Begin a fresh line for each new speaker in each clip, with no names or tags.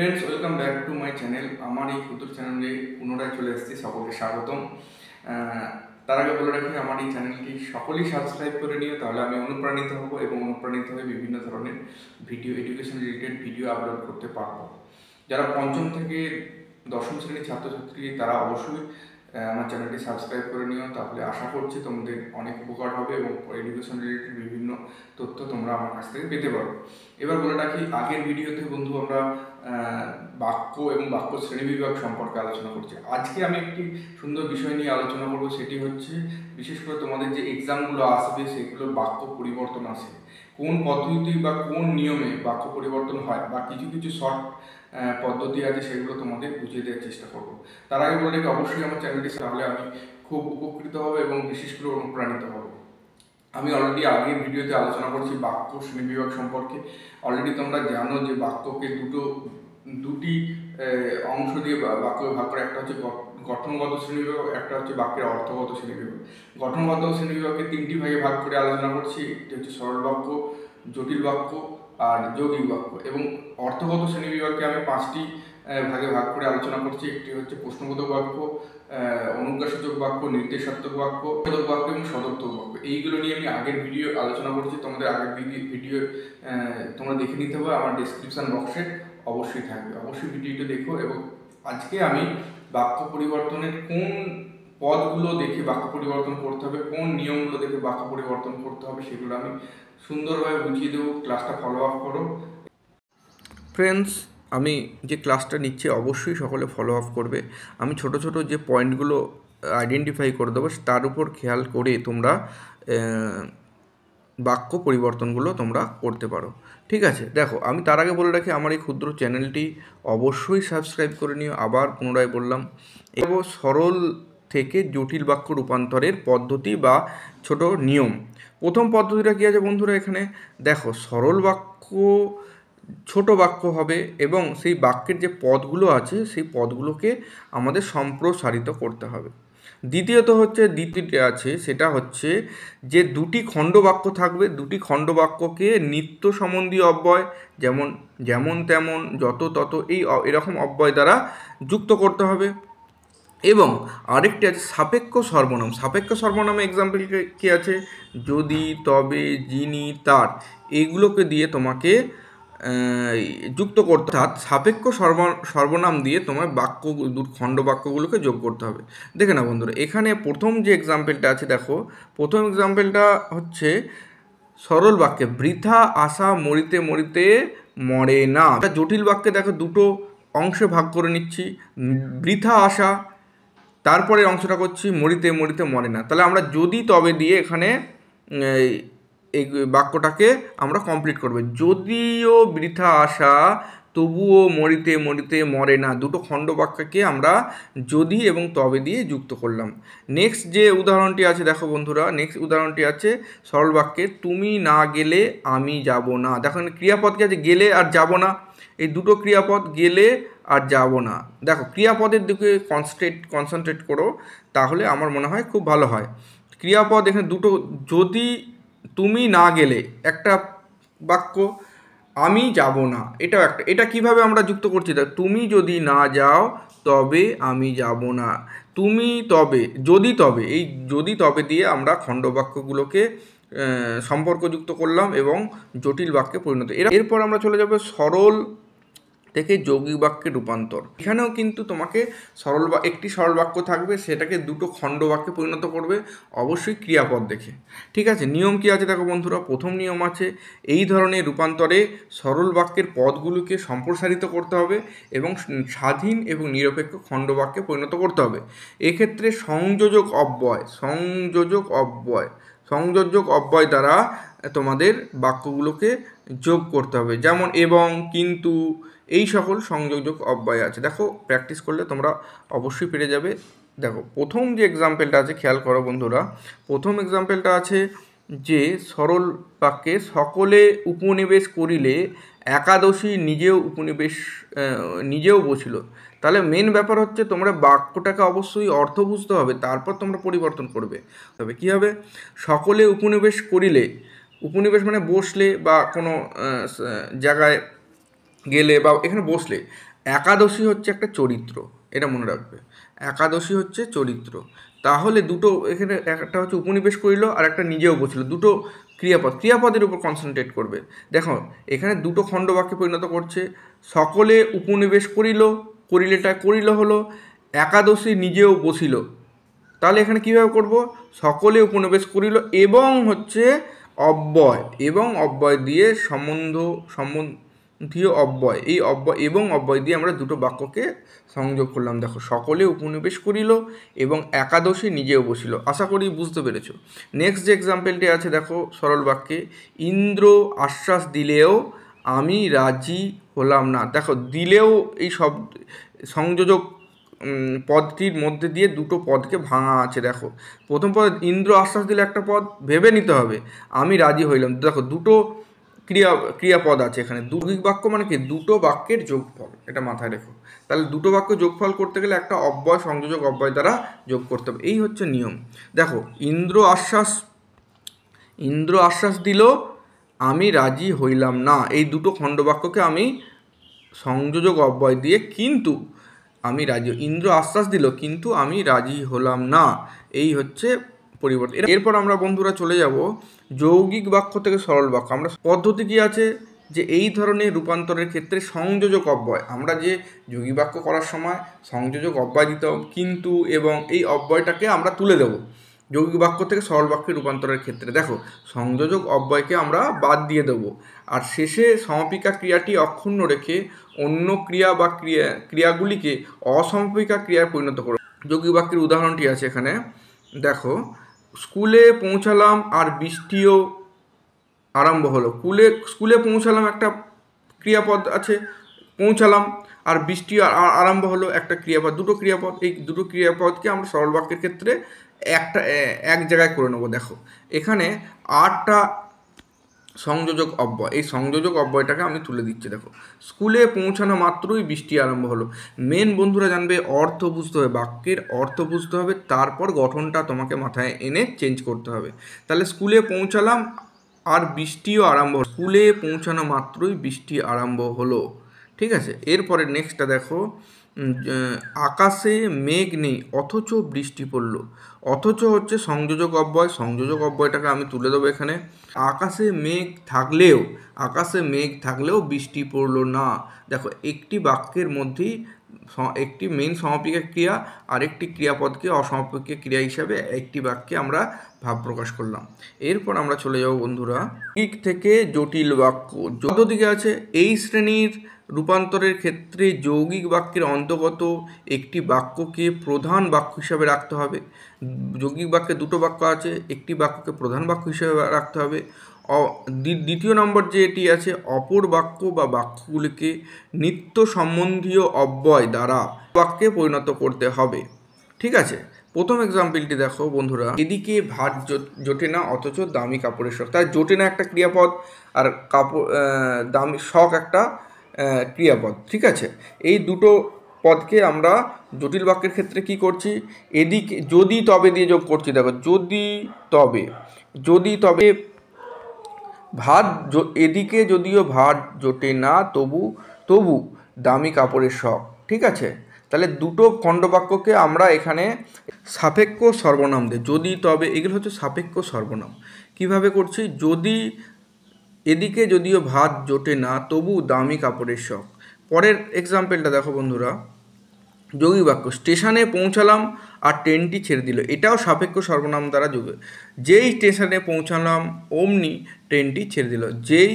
Friends, welcome back to my channel. আমার এই ক্ষুদ্র চ্যানেলে পুনরায় চলে এসেছি, সকলকে স্বাগতম। তার আগে বলে রাখি, আমার এই চ্যানেলটি সকলেই সাবস্ক্রাইব করে নিও, তাহলে আমি অনুপ্রাণিত হব এবং অনুপ্রাণিত হয়ে বিভিন্ন ধরনের video, education related video upload করতে পারবো। যারা পঞ্চম থেকে দশম শ্রেণীর ছাত্রছাত্রী, তারা অবশ্যই আমার চ্যানেলটি সাবস্ক্রাইব করে নিও, তাহলে আশা করছি তোমাদের অনেক উপকার হবে এবং এডুকেশন রিলেটেড বিভিন্ন তথ্য তোমরা আমার কাছ থেকে পেতে পারো। এবার বলে রাখি, আগের ভিডিওতে বন্ধু আমরা বাক্য এবং বাক্য শ্রেণীবিভাগ সম্পর্কে আলোচনা করছি। আজকে আমি একটি সুন্দর বিষয় নিয়ে আলোচনা করব, সেটি হচ্ছে বিশেষ করে তোমাদের যে এক্সামগুলো আসবে সেগুলো বাক্য পরিবর্তন আসে, কোন পদ্ধতি বা কোন নিয়মে বাক্য পরিবর্তন হয়, বা কিছু কিছু শর্ট পদ্ধতি আছে, সেগুলো তোমাদের বুঝিয়ে দেওয়ার চেষ্টা করবো। তার আগে বলে রাখি, অবশ্যই আমার চ্যানেলটি, তাহলে আমি খুব উপকৃত হব এবং বিশেষ করে অনুপ্রাণিত হব। আমি অলরেডি আগের ভিডিওতে আলোচনা করছি বাক্য শ্রেণীবিভাগ সম্পর্কে। অলরেডি তোমরা জানো যে বাক্যকে দুটি অংশ দিয়ে বাক্য ভাগ করে, একটা হচ্ছে গঠনগত শ্রেণীবিভাগ, একটা হচ্ছে বাক্যের অর্থগত শ্রেণীবিভাগ। গঠনগত শ্রেণীবিভাগকে তিনটি ভাগে ভাগ করে আলোচনা করছি, একটি হচ্ছে সরল বাক্য, জটিল বাক্য আর যৌগিক বাক্য। এবং অর্থগত শ্রেণীবিভাগকে আমি পাঁচটি ভাগে ভাগ করে আলোচনা করছি। একটি হচ্ছে প্রশ্নবোধক বাক্য, অনুজ্ঞাসূচক বাক্য, নির্দেশাত্মক বাক্য, বোধক বাক্য এবং সদর্থক বাক্য। এইগুলো নিয়ে আমি আগের ভিডিও আলোচনা করছি, তোমাদের আগের ভিডিও তোমরা দেখে নিতে হবে, আমার ডেসক্রিপশন বক্সে অবশ্যই থাকবে, অবশ্যই ভিডিওটা দেখো। এবং আজকে আমি বাক্য পরিবর্তনের কোন পদগুলো দেখে বাক্য পরিবর্তন করতে হবে, কোন নিয়মগুলো দেখে বাক্য পরিবর্তন করতে হবে, সেগুলো আমি সুন্দরভাবে বুঝিয়ে দেবো। ক্লাসটা ফলো আপ করো ফ্রেন্ডস। আমি যে ক্লাসটা নিচ্ছি অবশ্যই সকলে ফলো আপ করবে। আমি ছোট ছোট যে পয়েন্টগুলো আইডেন্টিফাই করে দেবো, তার উপর খেয়াল করে তোমরা বাক্য পরিবর্তনগুলো তোমরা করতে পারো। ঠিক আছে, দেখো, আমি তার আগে বলে রাখি, আমার এই ক্ষুদ্র চ্যানেলটি অবশ্যই সাবস্ক্রাইব করে নিও। আবার পুনরায় বললাম, এবং সরল থেকে জটিল বাক্য রূপান্তরের পদ্ধতি বা ছোট নিয়ম। প্রথম পদ্ধতিটা কী আছে বন্ধুরা? এখানে দেখো, সরল বাক্য ছোট বাক্য হবে এবং সেই বাক্যের যে পদগুলো আছে সেই পদগুলোকে আমাদের সম্প্রসারিত করতে হবে। দ্বিতীয়ত হচ্ছে, দ্বিতীয়টি আছে, সেটা হচ্ছে যে দুটি খণ্ডবাক্য থাকবে, দুটি খণ্ডবাক্যকে নিত্য সম্বন্ধীয় অব্যয়, যেমন যেমন তেমন, যত তত, এরকম অব্যয় দ্বারা যুক্ত করতে হবে। এবং আরেকটি আছে সাপেক্ষ সর্বনাম। সাপেক্ষ সর্বনামে এক্সাম্পল কী আছে? যদি, তবে, যিনি, তার, এইগুলোকে দিয়ে তোমাকে যুক্ত করতে হবে। সাপেক্ষ সর্বনাম দিয়ে তোমার খণ্ড বাক্যগুলোকে যোগ করতে হবে। দেখে না বন্ধুরা, এখানে প্রথম যে এক্সাম্পলটা আছে, দেখো, প্রথম এক্সাম্পলটা হচ্ছে সরল বাক্যে বৃথা আশা মরিতে মরিতে মরে না। জটিল বাক্যে দেখো দুটো অংশে ভাগ করে নিচ্ছি, বৃথা আশা, তারপরে অংশটা করছি মরিতে মরিতে মরে না। তাহলে আমরা যদি তবে দিয়ে এখানে এই বাক্যটাকে আমরা কমপ্লিট করব। যদিও বৃথা আশা তবুও মরিতে মরিতে মরে না, দুটো খণ্ড বাক্যকে আমরা যদি এবং তবে দিয়ে যুক্ত করলাম। নেক্সট যে উদাহরণটি আছে, দেখো বন্ধুরা, নেক্সট উদাহরণটি আছে সরল বাক্যে তুমি না গেলে আমি যাব না। দেখো ক্রিয়াপদ কি আছে? গেলে আর যাব না, এই দুটো ক্রিয়াপদ, গেলে আর যাব না। দেখো, ক্রিয়াপদের দিকে কনসেন্ট্রেট করো, তাহলে আমার মনে হয় খুব ভালো হয়। ক্রিয়াপদ এখানে দুটো, যদি তুমি না গেলে একটা বাক্য, আমি যাব না এটাও একটা। এটা কিভাবে আমরা যুক্ত করছি? তুমি যদি না যাও তবে আমি যাব না, তুমি তবে, যদি তবে, এই যদি তবে দিয়ে আমরা খণ্ডবাক্যগুলোকে সম্পর্কযুক্ত করলাম এবং জটিল বাক্যে পরিণত। এরপর আমরা চলে যাব সরল থেকে যৌগিক বাক্যের রূপান্তর। এখানেও কিন্তু তোমাকে একটি সরল বাক্য থাকবে, সেটাকে দুটো খণ্ড বাক্যে পরিণত করবে, অবশ্যই ক্রিয়াপদ দেখে। ঠিক আছে, নিয়ম কি আছে দেখো বন্ধুরা। প্রথম নিয়ম আছে, এই ধরনের রূপান্তরে সরল বাক্যের পদগুলোকে সম্প্রসারিত করতে হবে এবং স্বাধীন এবং নিরপেক্ষ খণ্ড বাক্যে পরিণত করতে হবে। এক্ষেত্রে সংযোজক অব্যয় দ্বারা তোমাদের বাক্যগুলোকে যোগ করতে হবে, যেমন এবং, কিন্তু, এই সকল সংযোজক অব্যয় আছে। দেখো, প্র্যাকটিস করলে তোমরা অবশ্যই পেরে যাবে। দেখো, প্রথম যে এক্সাম্পলটা আছে, খেয়াল করো বন্ধুরা, প্রথম এক্সাম্পলটা আছে যে সরল বাক্যে সকলে উপনিবেশ করিলে একাদশী নিজেও বসিল। তাহলে মেন ব্যাপার হচ্ছে, তোমরা বাক্যটাকে অবশ্যই অর্থ বুঝতে হবে, তারপর তোমরা পরিবর্তন করবে। তবে কী হবে? সকলে উপনিবেশ করিলে, উপনিবেশ মানে বসলে বা কোনো জায়গায় গেলে বা এখানে বসলে, একাদশী হচ্ছে একটা চরিত্র, এটা মনে রাখবে। একাদশী হচ্ছে চরিত্র। তাহলে দুটো এখানে একটা হচ্ছে উপনিবেশ করিল আর একটা নিজেও বসিল, দুটো ক্রিয়াপদের উপর কনসেন্ট্রেট করবে। দেখো এখানে দুটো খণ্ডবাক্যে পরিণত করছে। সকলে উপনিবেশ করিল, করিলেটা করিল হলো, একাদশী নিজেও বসিল। তাহলে এখানে কীভাবে করব, সকলে উপনিবেশ করিল এবং হচ্ছে অব্যয়, এবং অব্যয় দিয়ে সম্বন্ধীয় অব্যয়, এই অব্যয় এবং অব্যয় দিয়ে আমরা দুটো বাক্যকে সংযোগ করলাম। দেখো সকলে উপনিবেশ করিল এবং একাদশী নিজেও বসিল। আশা করি বুঝতে পেরেছো। নেক্সট যে এক্সাম্পলটি আছে দেখো সরল বাক্যে, ইন্দ্র আশ্বাস দিলেও আমি রাজি হলাম না। দেখো দিলেও এই সংযোজক পদটির মধ্যে দিয়ে দুটো পদকে ভাঙা আছে। দেখো প্রথম পদ ইন্দ্র আশ্বাস দিলে একটা পদ ভেবে নিতে হবে, আমি রাজি হইলাম। দেখো দুটো ক্রিয়াপদ আছে এখানে। যৌগিক বাক্য মানে কি, দুটো বাক্যের যোগফল, এটা মাথায় রেখো। তাহলে দুটো বাক্য যোগফল করতে গেলে একটা অব্যয় সংযোজক অব্যয় দ্বারা যোগ করতে হবে, এই হচ্ছে নিয়ম। দেখো ইন্দ্র আশ্বাস দিল আমি রাজি হইলাম না, এই দুটো খণ্ডবাক্যকে আমি সংযোজক অব্যয় দিয়ে কিন্তু আমি রাজি, ইন্দ্র আশ্বাস দিল কিন্তু আমি রাজি হলাম না, এই হচ্ছে পরিবর্তন। এরপর আমরা বন্ধুরা চলে যাব যৌগিক বাক্য থেকে সরল বাক্য। আমরা পদ্ধতি কি আছে যে এই ধরনের রূপান্তরের ক্ষেত্রে সংযোজক অব্যয়, আমরা যে যৌগিক বাক্য করার সময় সংযোজক অব্যয় দিতে হবে কিন্তু, এবং এই অব্যয়টাকে আমরা তুলে দেব যৌগিক বাক্য থেকে সরল বাক্যে রূপান্তরের ক্ষেত্রে। দেখো সংযোজক অব্যয়কে আমরা বাদ দিয়ে দেবো আর শেষে সমাপিকা ক্রিয়াটি অক্ষুণ্ণ রেখে অন্য ক্রিয়া বা ক্রিয়াগুলিকে অসমাপিকা ক্রিয়ায় পরিণত করব। যৌগিক বাক্যের উদাহরণটি আছে এখানে। দেখো স্কুলে পৌঁছালাম আর বৃষ্টিও আরম্ভ হলো। স্কুলে পৌঁছালাম একটা ক্রিয়াপদ আছে, পৌঁছালাম, আর বৃষ্টি আরম্ভ হলো একটা ক্রিয়াপদ, দুটো ক্রিয়াপদ। এই দুটো ক্রিয়াপদকে আমরা সরল বাক্যের ক্ষেত্রে এক জায়গায় করে নেবো। দেখো এখানে 8টা সংযোজক অব্যয়, এই সংযোজক অব্যয়টাকে আমি তুলে দিচ্ছি। দেখো স্কুলে পৌঁছানো মাত্রই বৃষ্টি আরম্ভ হলো। মেন বন্ধুরা জানবে অর্থ বুঝতে হবে, বাক্যের অর্থ বুঝতে হবে, তারপর গঠনটা তোমাকে মাথায় এনে চেঞ্জ করতে হবে। তাহলে স্কুলে পৌঁছালাম আর বৃষ্টিও আরম্ভ হলো, স্কুলে পৌঁছানো মাত্রই বৃষ্টি আরম্ভ হলো। ঠিক আছে, এরপরে নেক্সটটা দেখো, আকাশে মেঘ নেই অথচ বৃষ্টি পড়ল। অথচ হচ্ছে সংযোজক অব্যয়, সংযোজক অব্যয়টাকে আমি তুলে দেবো এখানে। আকাশে মেঘ থাকলেও বৃষ্টি পড়লো না। দেখো একটি বাক্যের মধ্যেই একটি মেইন সমাপিকা ক্রিয়া আর একটি ক্রিয়াপদকে অসমাপিকা ক্রিয়া হিসাবে একটি বাক্যে আমরা ভাব প্রকাশ করলাম। এরপর আমরা চলে যাব বন্ধুরা যৌগিক থেকে জটিল বাক্য। পদ্ধতিকে আছে এই শ্রেণীর রূপান্তরের ক্ষেত্রে যৌগিক বাক্যের অন্তর্গত একটি বাক্যকে প্রধান বাক্য হিসাবে রাখতে হবে। যৌগিক বাক্যে দুটো বাক্য আছে, একটি বাক্যকে প্রধান বাক্য হিসাবে রাখতে হবে। দ্বিতীয় নম্বর যে এটি আছে, অপর বাক্য বা বাক্যগুলিকে নিত্য সম্বন্ধীয় অব্যয় দ্বারা বাক্যে পরিণত করতে হবে। ঠিক আছে, প্রথম এক্সাম্পলটি দেখো বন্ধুরা, এদিকে ভাত জোটে না অথচ দামি কাপড়ের শখ। তাই জোটে না একটা ক্রিয়াপদ আর দামি শখ একটা ক্রিয়াপদ। ঠিক আছে, এই দুটো পদকে আমরা জটিল বাক্যের ক্ষেত্রে কি করছি, এদিকে যদি তবে দিয়ে যোগ করছি। দেখো যদি তবে ভাত এদিকে যদিও ভাত জোটে না তবু দামি কাপড়ের শখ। ঠিক আছে, তাহলে দুটো খণ্ডবাক্যকে আমরা এখানে সাপেক্ষ সর্বনাম দেয়, যদি তবে, এগুলো হচ্ছে সাপেক্ষ সর্বনাম। কিভাবে করছি, যদি এদিকে যদিও ভাত জোটে না তবু দামি কাপড়ের শখ। পরের এক্সাম্পলটা দেখো বন্ধুরা, যৌগিক বাক্য, স্টেশনে পৌঁছালাম আর ট্রেনটি ছেড়ে দিল। এটাও সাপেক্ষ সর্বনাম দ্বারা যোগ। যেই স্টেশনে পৌঁছালাম অমনি ট্রেনটি ছেড়ে দিল। যেই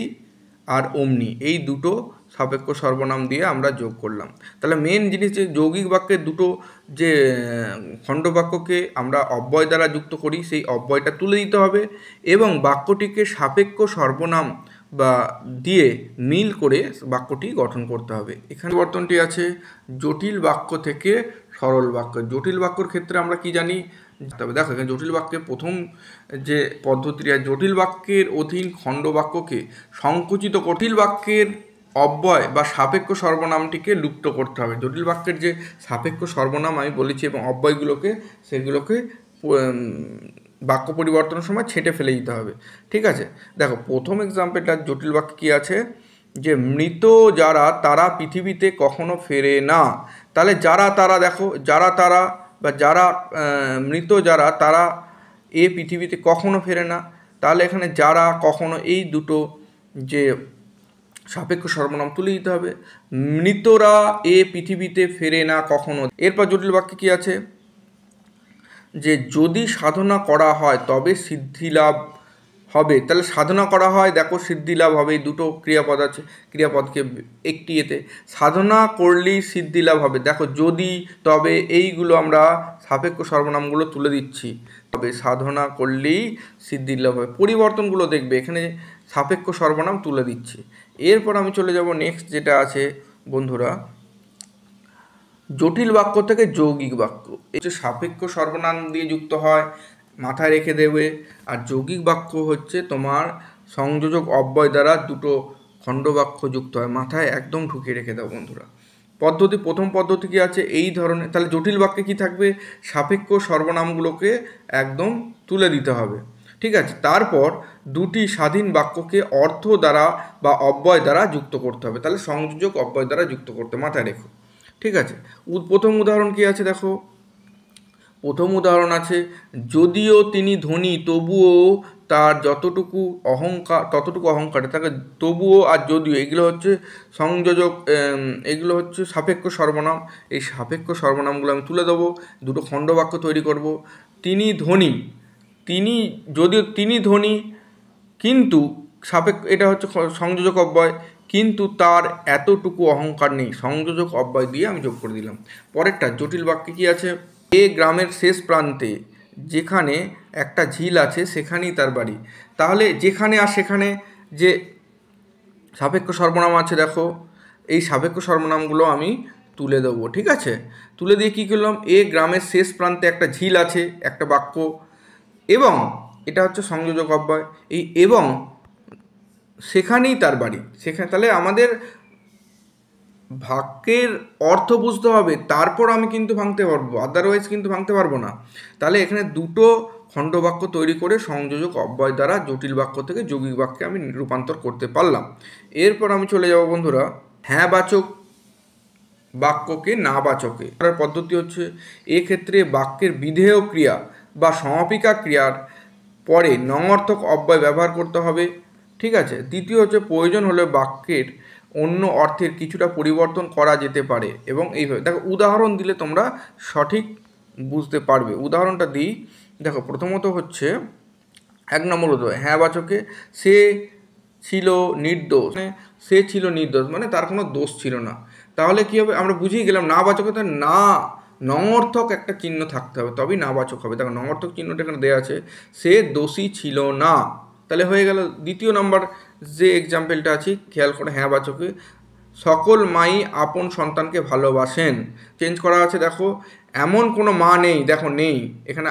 আর অমনি এই দুটো সাপেক্ষ সর্বনাম দিয়ে আমরা যোগ করলাম। তাহলে মেন জিনিস যে যৌগিক বাক্যের দুটো যে খণ্ডবাক্যকে আমরা অব্যয় দ্বারা যুক্ত করি, সেই অব্যয়টা তুলে দিতে হবে এবং বাক্যটিকে সাপেক্ষ সর্বনাম বা দিয়ে মিল করে বাক্যটি গঠন করতে হবে। এখানে পরিবর্তনটি আছে জটিল বাক্য থেকে সরল বাক্য। জটিল বাক্যর ক্ষেত্রে আমরা কি জানি, তবে দেখো এখানে জটিল বাক্যের প্রথম যে পদ্ধতিটা, জটিল বাক্যের অধীন খণ্ডবাক্যকে সংকুচিত, জটিল বাক্যের অব্যয় বা সাপেক্ষ সর্বনামটিকে লুপ্ত করতে হবে। জটিল বাক্যের যে সাপেক্ষ সর্বনাম আমি বলেছি এবং অব্যয়গুলোকে, সেগুলোকে বাক্য পরিবর্তনের সময় ছেঁটে ফেলে দিতে হবে। ঠিক আছে, দেখো প্রথম এক্সাম্পলটা জটিল বাক্য কী আছে, যে মৃত যারা তারা পৃথিবীতে কখনো ফেরে না। তাহলে যারা তারা দেখো, যারা তারা বা যারা মৃত যারা তারা পৃথিবীতে কখনো ফেরে না। তাহলে এখানে যারা কখনো এই দুটো যে সাপেক্ষ সর্বনাম তুলে দিতে হবে। মৃতরা পৃথিবীতে ফেরে না কখনো। এরপর জটিল বাক্যে কি আছে, যে যদি সাধনা করা হয় তবে সিদ্ধি লাভ হবে। তাহলে সাধনা করা হয়, দেখো সিদ্ধি লাভ হবে। এই দুটো ক্রিয়াপদ আছে, ক্রিয়াপদকে একটি সাধনা করলেই সিদ্ধি লাভ হবে। দেখো যদি, তবে, এইগুলো আমরা সাপেক্ষ সর্বনামগুলো তুলে দিচ্ছি। তবে সাধনা করলেই সিদ্ধি লাভ হবে। পরিবর্তনগুলো দেখবে, এখানে সাপেক্ষ সর্বনাম তুলে দিচ্ছি। এরপর আমি চলে যাব নেক্সট যেটা আছে বন্ধুরা, জটিল বাক্য থেকে যৌগিক বাক্য। এই যে সাপেক্ষ সর্বনাম দিয়ে যুক্ত হয়, মাথায় রেখে দেবে। আর যৌগিক বাক্য হচ্ছে তোমার সংযোজক অব্যয় দ্বারা দুটো খণ্ডবাক্য যুক্ত হয়। মাথায় একদম ঢুকিয়ে রেখে দাও বন্ধুরা। পদ্ধতি, প্রথম পদ্ধতি কি আছে এই ধরনের। তাহলে জটিল বাক্যে কি থাকবে, সাপেক্ষ সর্বনামগুলোকে একদম তুলে দিতে হবে, ঠিক আছে। তারপর দুটি স্বাধীন বাক্যকে অর্থ দ্বারা বা অব্যয় দ্বারা যুক্ত করতে হবে। তাহলে সংযোজক অব্যয় দ্বারা যুক্ত করতে, মাথায় রেখো, ঠিক আছে। প্রথম উদাহরণ কি আছে দেখো, প্রথম উদাহরণ আছে, যদিও তিনি ধনী তবুও তার যতটুকু অহংকার ততটুকু অহংকারে তাকে। তবুও আর যদিও এগুলো হচ্ছে সংযোজক, এগুলো হচ্ছে সাপেক্ষ সর্বনাম। এই সাপেক্ষ সর্বনামগুলো আমি তুলে দেবো, দুটো খণ্ডবাক্য তৈরি করব। তিনি ধনী, তিনি, যদিও তিনি ধনী কিন্তু সাপেক্ষ, এটা হচ্ছে সংযোজক অব্যয়, কিন্তু তার এতটুকু অহংকার নেই। সংযোজক অব্যয় দিয়ে আমি যোগ করে দিলাম। পরেরটা জটিল বাক্যে কি আছে, গ্রামের শেষ প্রান্তে যেখানে একটা ঝিল আছে সেখানেই তার বাড়ি। তাহলে যেখানে আর সেখানে যে সাপেক্ষ সর্বনাম আছে দেখো, এই সাপেক্ষ সর্বনামগুলো আমি তুলে দেবো, ঠিক আছে। তুলে দিয়ে কী করলাম, গ্রামের শেষ প্রান্তে একটা ঝিল আছে, একটা বাক্য, এবং এটা হচ্ছে সংযোজক অব্যয়। এই এবং সেখানেই তার বাড়ি, সেখানে। তাহলে আমাদের বাক্যের অর্থ বুঝতে হবে, তারপর আমি কিন্তু ভাঙতে পারবো, আদারওয়াইজ কিন্তু ভাঙতে পারবো না। তাহলে এখানে দুটো খণ্ডবাক্য তৈরি করে সংযোজক অব্যয় দ্বারা জটিল বাক্য থেকে যৌগিক বাক্যে আমি রূপান্তর করতে পারলাম। এরপর আমি চলে যাব বন্ধুরা হ্যাঁ বাচক বাক্যকে না বাচকে। করার পদ্ধতি হচ্ছে, এক্ষেত্রে বাক্যের বিধেয় ক্রিয়া বা সমাপিকা ক্রিয়ার পরে নঙর্থক অব্যয় ব্যবহার করতে হবে, ঠিক আছে। দ্বিতীয় হচ্ছে, প্রয়োজন হলে বাক্যের অন্য অর্থের কিছুটা পরিবর্তন করা যেতে পারে। এবং এইভাবে দেখো, উদাহরণ দিলে তোমরা সঠিক বুঝতে পারবে। উদাহরণটা দিই, দেখো প্রথমত হচ্ছে 1 নম্বর উদাহরণ, হ্যাঁ বাচকে সে ছিল নির্দোষ, সে ছিল নির্দোষ মানে তার কোনো দোষ ছিল না। তাহলে কী হবে, আমরা বুঝিয়ে গেলাম না বাচকে তো না, নঙর্থক একটা চিহ্ন থাকতে হবে তবেই না বাচক হবে। দেখো নঙর্থক চিহ্নটা এখানে দেওয়া আছে, সে দোষী ছিল না, তাহলে হয়ে গেল। দ্বিতীয় নম্বর যে এক্সাম্পলটা আছে খেয়াল করে, হ্যাঁ বাচকে সকল মাই আপন সন্তানকে ভালোবাসেন, চেঞ্জ করা আছে দেখো, এমন কোনো মা নেই, দেখো নেই, এখানে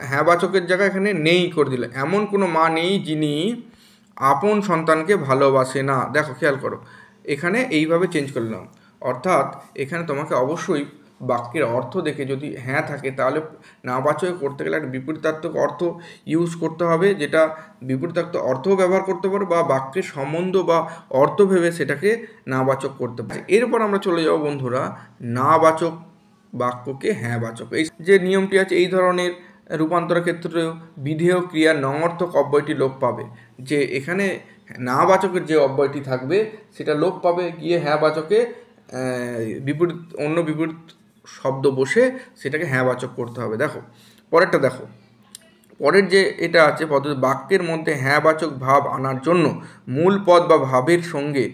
হ্যাঁ বাচকের জায়গায় এখানে নেই করে দিল। এমন কোনো মা নেই যিনি আপন সন্তানকে ভালোবাসে না, দেখো খেয়াল করো, এখানে এইভাবে চেঞ্জ করলাম। অর্থাৎ এখানে তোমাকে অবশ্যই বাক্যের অর্থ দেখে যদি হ্যাঁ থাকে, তাহলে নাবাচক করতে গেলে একটা বিপরীতার্থক অর্থ ইউজ করতে হবে, যেটা বিপরীতার্থক অর্থও ব্যবহার করতে পারো, বা বাক্যের সম্বন্ধ বা অর্থ ভেবে সেটাকে নাবাচক করতে পারে। এরপর আমরা চলে যাব বন্ধুরা নাবাচক বাক্যকে হ্যাঁ বাচক। এই যে নিয়মটি আছে, এই ধরনের রূপান্তরের ক্ষেত্রেও বিধেয় ক্রিয়ার নঙর্থক অব্যয়টি লোপ পাবে। যে এখানে না বাচকের যে অব্যয়টি থাকবে সেটা লোপ পাবে, গিয়ে হ্যাঁ বাচকে বিপরীত অন্য বিপরীত শব্দ বসে সেটাকে হ্যাঁ বাচক করতে হবে। দেখো পরেরটা, দেখো পরের যে এটা আছে পদ্ধতি, বাক্যের মধ্যে হ্যাঁ বাচক ভাব আনার জন্য মূল পদ বা ভাবের সঙ্গে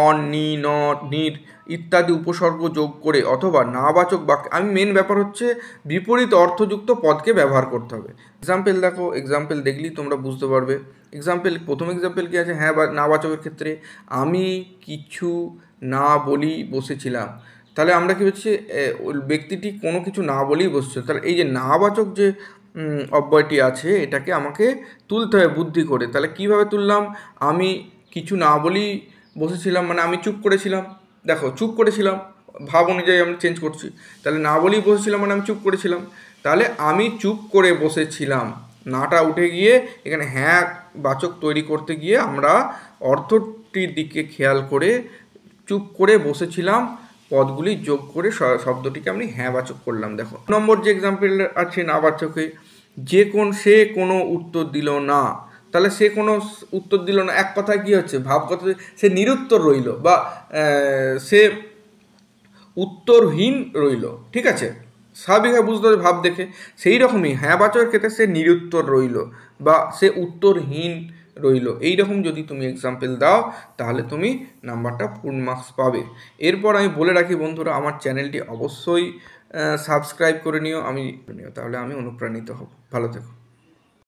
অন, নি, ন, নির ইত্যাদি উপসর্গ যোগ করে অথবা নাবাচক বাক্য, আমি মেন ব্যাপার হচ্ছে বিপরীত অর্থযুক্ত পদকে ব্যবহার করতে হবে। এক্সাম্পল দেখো, এক্সাম্পল দেখলেই তোমরা বুঝতে পারবে। এক্সাম্পল, প্রথম এক্সাম্পল কী আছে, হ্যাঁ বা নাবাচকের ক্ষেত্রে, আমি কিছু না বলি বসেছিলাম। তাহলে আমরা কী হচ্ছে, ব্যক্তিটি কোনো কিছু না বলেই বসছে। তাহলে এই যে নাবাচক যে অব্যয়টি আছে এটাকে আমাকে তুলতে হবে বুদ্ধি করে। তাহলে কিভাবে তুললাম, আমি কিছু না বলেই বসেছিলাম মানে আমি চুপ করেছিলাম। দেখো চুপ করেছিলাম, ভাব অনুযায়ী আমরা চেঞ্জ করছি। তাহলে না বলেই বসেছিলাম মানে আমি চুপ করেছিলাম। তাহলে আমি চুপ করে বসেছিলাম, নাটা উঠে গিয়ে এখানে হ্যাঁ বাচক তৈরি করতে গিয়ে আমরা অর্থ উত্তরটির দিকে খেয়াল করে চুপ করে বসেছিলাম, পদগুলি যোগ করে শব্দটিকে আমি হ্যাঁবাচক করলাম। দেখো নম্বর যে এক্সাম্পল আছে নাবাচকে, সে কোনো উত্তর দিল না, তাহলে সে কোনো উত্তর দিল না, এক কথায় কী হচ্ছে, ভাব কথা, সে নিরুত্তর রইল বা সে উত্তরহীন রইল। ঠিক আছে, স্বাভাবিকভাবে বুঝতে হবে ভাব দেখে। সেই রকমই হ্যাঁবাচকের ক্ষেত্রে সে নিরুত্তর রইল বা সে উত্তরহীন রইল, এইরকম যদি তুমি এক্সাম্পল দাও তাহলে তুমি নাম্বারটা ফুল মার্কস পাবে। এরপর আমি বলে রাখি বন্ধুরা, আমার চ্যানেলটি অবশ্যই সাবস্ক্রাইব করে নিও, তাহলে আমি অনুপ্রাণিত হব। ভালো থেকো।